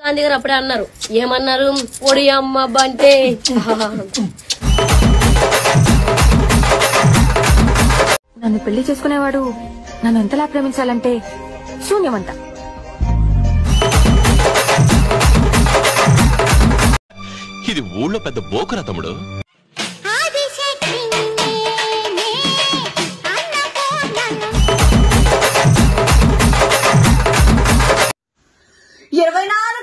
గాంధీ గారు అప్పుడే అన్నారు, ఏమన్నారు, పొడి అమ్మ బంటే. నన్ను పెళ్లి చేసుకునేవాడు నన్ను ఎంతలా ప్రేమించాలంటే శూన్యమంట. ఇది ఊళ్ళో పెద్ద బోకరా తమ్ముడు.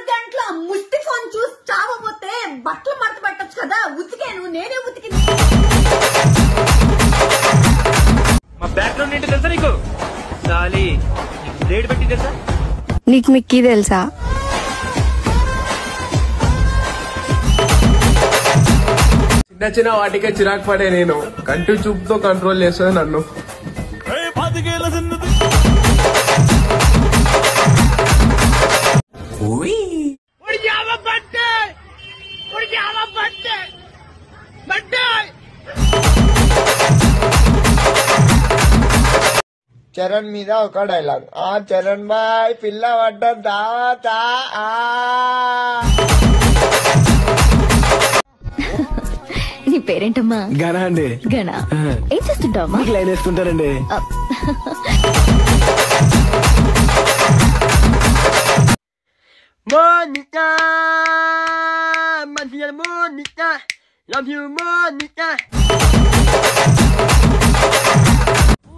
గంటల ముష్టి ఫోన్ చూసి చావపోతే బట్టలు మడత పెట్టచ్చు కదా, ఉతికాను, నేనే ఉతికి. మా బ్యాక్గ్రౌండ్ ఏంటి తెలుసా నీకు? సాలి బ్లేడ్ పెట్టి తెలుసా? నీకు మిక్కీ తెలుసా? చిన్న చిన్న వాటికే చిరాకు పడే నేను కంటి చూపుతో కంట్రోల్ చేస్తుంది నన్ను. చరణ్ మీద ఒక డైలాగ్, ఆ చరణ్ బాయ్ పిల్ల పడ్డా. నీ పేరేంటమ్మా? గణ అండి. గణ. ఏం చేస్తుంటావమ్మా? Line వేస్తుంటారండి. Monica, Monica, Monica, love you Monica.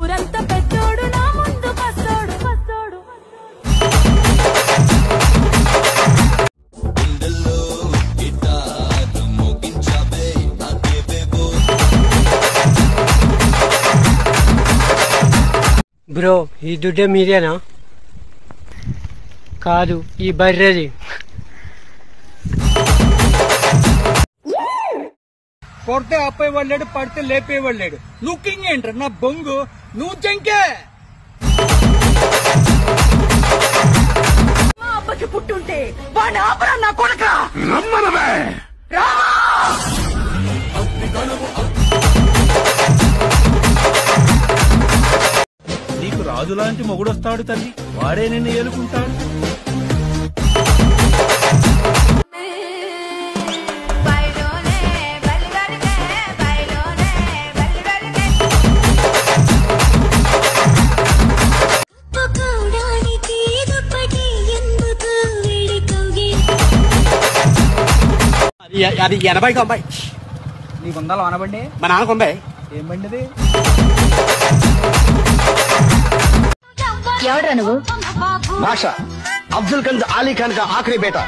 ఊరంతా పెద్దోడు నా ముందు పసోడు పసోడు. బ్రో ఈ దుడ్డే మీరేనా? కాదు, ఈ బర్రెది. కొడితే ఆపేవాళ్ళాడు, పడితే లేపేవాళ్ళాడు. లుకింగ్ ఏంట్రా నా బొంగు, నువ్వు జంకే. మా అబ్బకి పుట్టుంటే వాడిని ఆపరా నా కొడక. నీకు రాజు లాంటి మొగుడొస్తాడు తల్లి, వాడే నిన్ను ఏలుకుంటాడు. అది 80-90. నీకుందా వానబండి? మా నాన్నకుంది. ఏం బండిది? ఎవడ్రా నువ్వు? భాష అబ్దుల్ గంజ్ అలీ ఖాన్ కా ఆఖరి బేటా.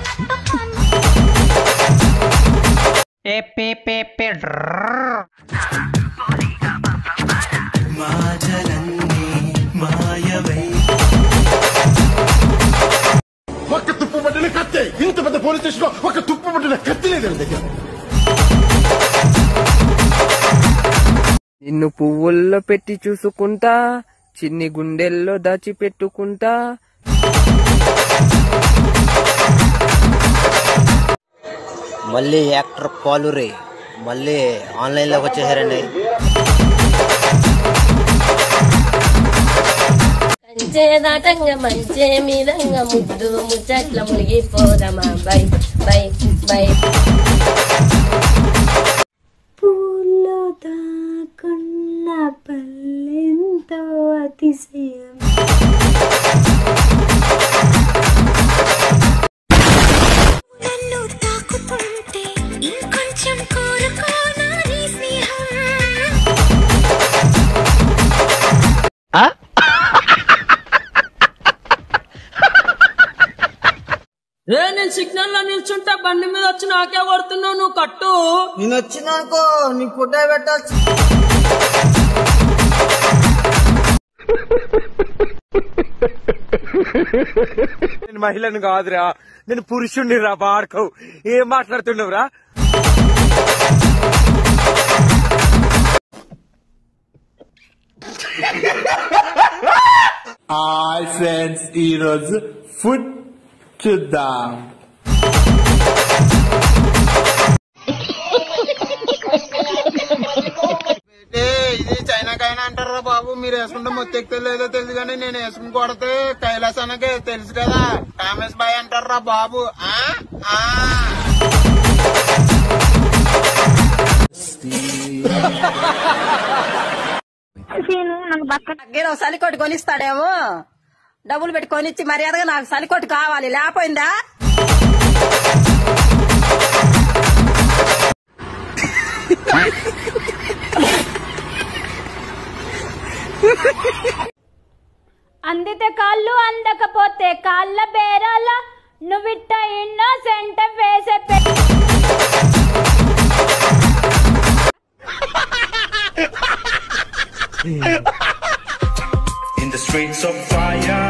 ఒక్క తుప్పు పట్టిన కత్తి, ఇంత పెద్ద పోలీస్ స్టేషన్ లో ఒక తుప్పు పట్టిన కత్తి లేదు దగ్గర. నిన్ను పువ్వుల్లో పెట్టి చూసుకుంటా, చిన్ని గుండెల్లో దాచిపెట్టుకుంటా. మళ్ళీ యాక్టర్ పాలురే మళ్ళీ ఆన్లైన్ లోకి వచ్చేసారండి. కంచే దాటంగా మంచే మీదంగా ముద్దు ముచ్చట్ల మునిగిపోదమా. Bye bye bye. పూల్లో దాకున్న పల్లెంతో అతిశయం. నన్ను తాకుతుంటే ఇంకొంచెం కోరుకోనా నీ స్నేహం. నేను సిగ్నల్ లో నిల్చుంటా, బండి మీద వచ్చి నాకే కొడుతున్నావు, నువ్వు కట్టు. నేను వచ్చినాకో నీకు ఫుడ్ పెట్టాల్సి. నేను మహిళను కాదురా, నేను పురుషుణ్ణి రా. బాడుకోవు, ఏం మాట్లాడుతున్నావురా? హాయ్ ఫ్రెండ్స్, ఈరోజు ఫుడ్ చూద్దాం. ఇది చైనాకైనా అంటారు. ఏంట్రా బాబు మీరు వేసుకుంటే మొత్తెక్తే లేదో తెలుసు కానీ నేను వేసుకుని కొడితే కైలాసానికి తెలుసు కదా కామేశ్ బాయ్ అంటారా బాబు. నాకు సలికోటి కొనిస్తాడేమో, డబ్బులు పెట్టి కొనిచ్చి మర్యాదగా నాకు సలికోటి కావాలి, లేకపోయిందా? అందితే కాళ్ళు అందకపోతే కాళ్ళ బేరాల నువ్విట్ట ఇన్నోసెంట్ వేసే In the streets of fire,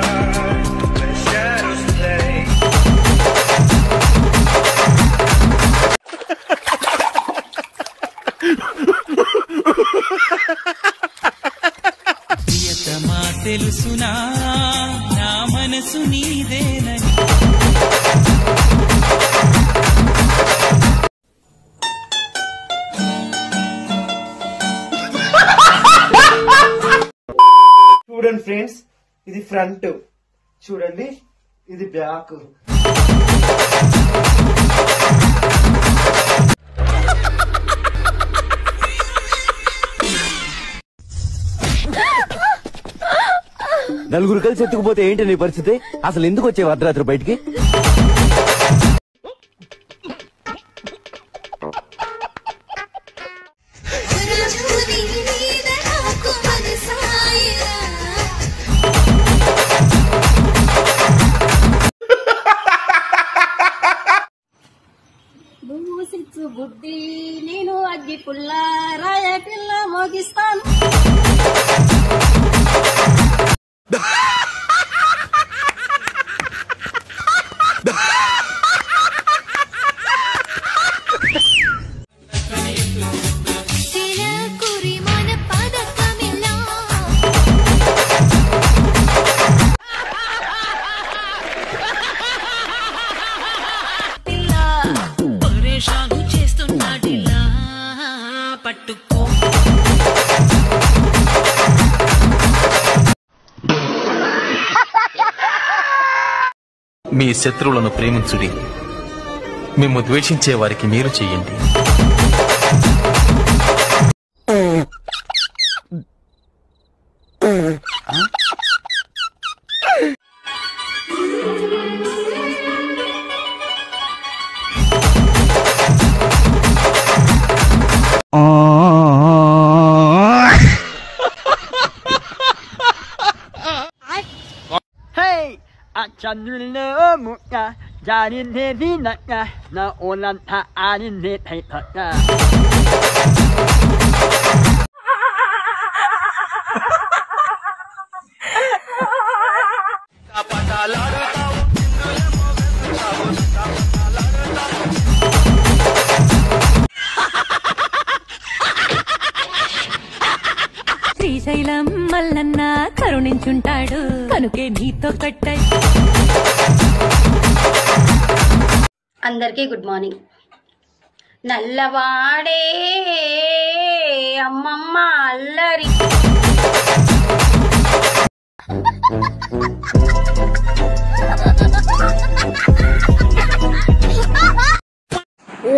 where shadows play. ప్రియతమా తెలుసునా నా మనసు నీదేనని. చూడండి ఫ్రెండ్స్, ఇది ఫ్రంట్ చూడండి, ఇది బ్యాక్. నలుగురు కలిసి ఎత్తుకుపోతే ఏంటి నీ పరిస్థితి? అసలు ఎందుకు వచ్చేవి అర్ధరాత్రి బయటికి? బుద్ధి నేను అగ్గి పుల్ల రాయ పిల్ల మోగిస్తాను. మీ శత్రువులను ప్రేమించుడి, మేము ద్వేషించే వారికి మీరు చెయ్యండి. చంద్రుల్లో ముక్క జారిందేది నక్క నా ఓలంతా ఆడిందే పక్క. శ్రీశైలం మల్లన్న కరుణించుంటాడు కనుకే నీతో కట్టై. అందరికీ గుడ్ మార్నింగ్. నల్లవాడే అమ్మమ్మ అల్లరి.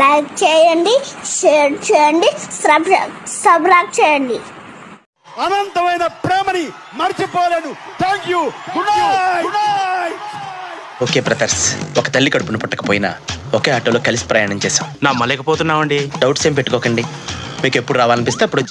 లైక్ చేయండి, షేర్ చేయండి, సబ్స్క్రైబ్ చేయండి. అనంతమైన ప్రేమని మర్చిపోలేను. Thank you. Good night. Okay brothers, ఒక తల్లి కడుపును పుట్టకపోయినా ఒకే ఆటోలో కలిసి ప్రయాణం చేశాం. నా మలేకపోతున్నామండి. డౌట్స్ ఏం పెట్టుకోకండి, మీకు ఎప్పుడు రావాలనిపిస్తే అప్పుడు